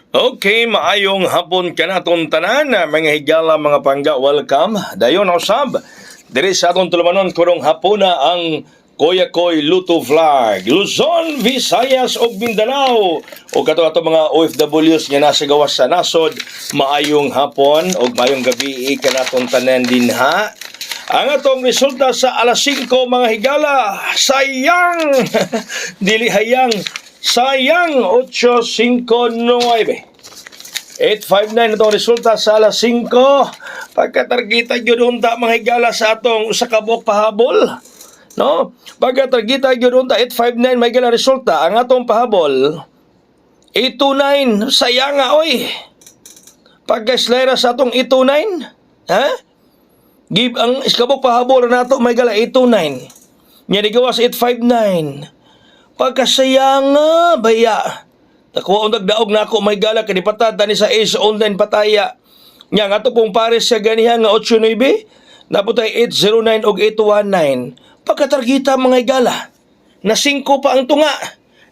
Okay, maayong hapon ka naton tanan, mga higala, mga pangga, welcome. Dayon usab, diri sa atong tulumanon kurong hapuna ang Kuya Koy Luto Vlog. Luzon, Visayas ug Mindanao. O kato ato mga OFWs nga nasa gawas sa nasod, maayong hapon ug maayong gabi ka naton tanan dinha. Ang atong resulta sa alas 5 mga higala, sayang! Dili hayang. Sayang, 859. 859 itong resulta sa alas 5. Pagkatargita yun unta mga higala sa atong usa ka buok pahabol. No? Pagkatargita yun unta 859 mga higala resulta. Ang atong pahabol, 829. Sayang nga, oy. Pagkaslera sa atong 829. Ha? Give ang iskabok pahabol na ito mga higala 829. Nya digawa sa 859. Pagkasayang nga, baya. Nakuha ang nagdaog na ako, may gala, kanipatad, tani sa Ace Online pataya. Nga nga to pong pares sa ganihan nga 89, naputay 809 o 819. Pagkatargita mga igala, na 5 pa ang tunga.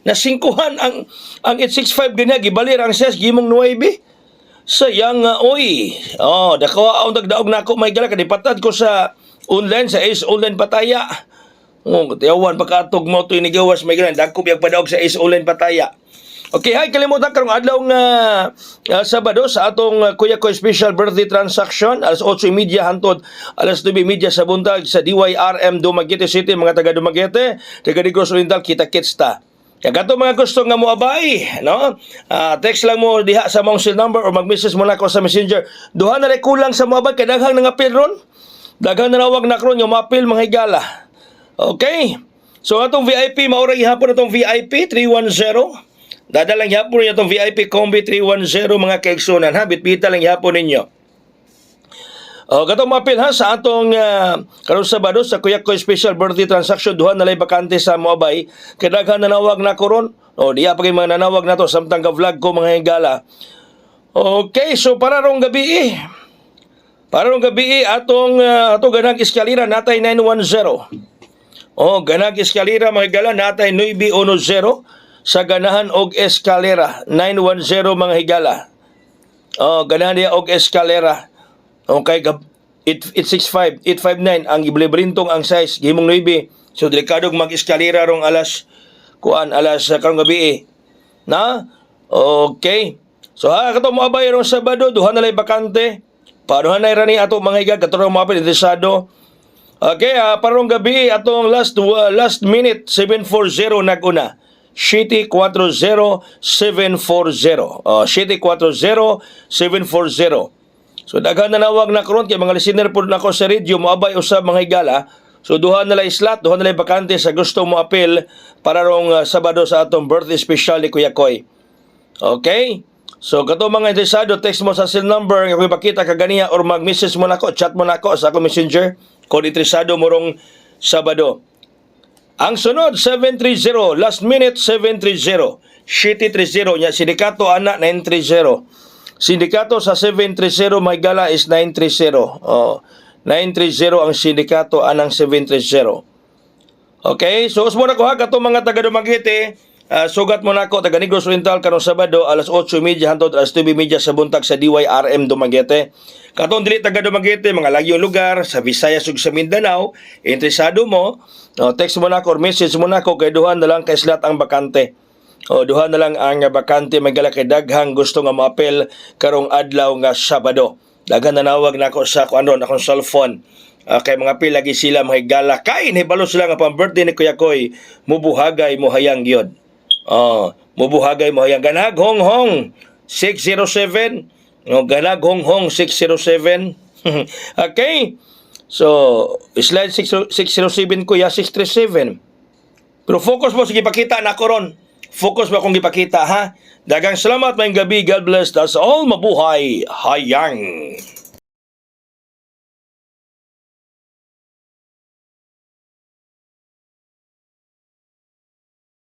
Na 5han ang 865 ganihan, gibalir ang ses, gimong 9. Sayang nga, oy. Oh, nakuha ang nagdaog na ako, may gala, kanipatad ko sa online, sa Ace Online pataya. Tiyawan pagkatog mo ito inigawas may ganun. Dagko biyag padaog sa Ace Online pataya. Okay, hay, kalimutan karong adlaw nga Sabado sa atong Kuya Koy Special Birthday Transaction. Alas 8:30 hantod alas 9:30 sa buntag sa DYRM Dumaguete City. Mga taga Dumaguete, taga Negros Oriental, kita-kits ta. Kaya kato mga gusto nga mo abay, no? Text lang mo diha sa mong cell number or mag-message mo na ako sa messenger. Duha na rin kulang sa mo abay, kadaghang nga apil ron. Daghang nanawag na karon yung mapil mga higala. Okay. So atong VIP, maurang ihapon atong VIP 310. Dadalang ihapon ninyo atong VIP Combi 310 mga kaigsunan ha. Bitbita lang ihapon ninyo. Katong mapil ha sa atong karong Sabado sa Kuya Koy Special Birthday Transaction, duha na lay bakante sa Moabay. Kadaghan nanawag na koron. Diya pa kay mga nanawag na to samtang ka-vlog ko mga higala. Okay, so para rong gabi atong ganang eskalera natay 910. Ganag eskalera mga higala natay 910 sa ganahan og eskalera 910 mga higala. Ganahan niya og eskalera. Okay, 865, 859 ang iblibrintong ang size gihimong 9. So delikadong mag-eskalera rong alas karong gabi. Na? Okay. So kato mo abay rong Sabado duha na lay bakante. Paduhan na rani ato mga higala katong mo apil interesado. Okay, parong gabi atong last minute 740 naguna. 740 740. 740 740. So daghan na nawag na karon kay mga listener pod nako sa radio moabay usab mga higala. So duha na lay slot, duha na lay bakante sa gusto mo apil para rong Sabado sa atong birthday special ni Kuya Koy. Okay? So kato mga interesado, text mo sa cell number nga kung ipakita kaganiya or mag-message mo nako, chat mo nako sa akong messenger kung interesado mo rong Sabado. Ang sunod 730, last minute 730, 730 nya sindikato ana 930. Sindikato sa 730 may gala is 930. 930 ang sindikato anang 730. Okay, so usmo na ko ha kato mga taga Dumaguete. Sugat mo na ako, taga Negros Oriental karong Sabado, alas 8:30 hantod alas 9:30 sa buntag sa DYRM Dumaguete. Katong dili taga Dumaguete, mga layong lugar sa Visayas ug sa Mindanao, interesado mo, text mo na ako or message mo na ako kay duha na lang kay slot ang bakante. Duha na lang ang bakante magala kay daghang gusto nga moapel karong adlaw nga Sabado. Daghan nanawag na ako sa akong cellphone. Kay mga pila lagi sila mga higala kay nahibalo sila nga pang birthday ni Kuya Koy, mubuhagay mo hayang gyud. Mubuhagay mo hayang ganag honghong 607. Ganag honghong 607. Okay? So, slide 607 Kuya 637. Pero focus mo sige pakita na ko ron. Focus mo kung gipakita ha. Dagang salamat, mayong gabi. God bless. That's all. Mabuhay. Hayang.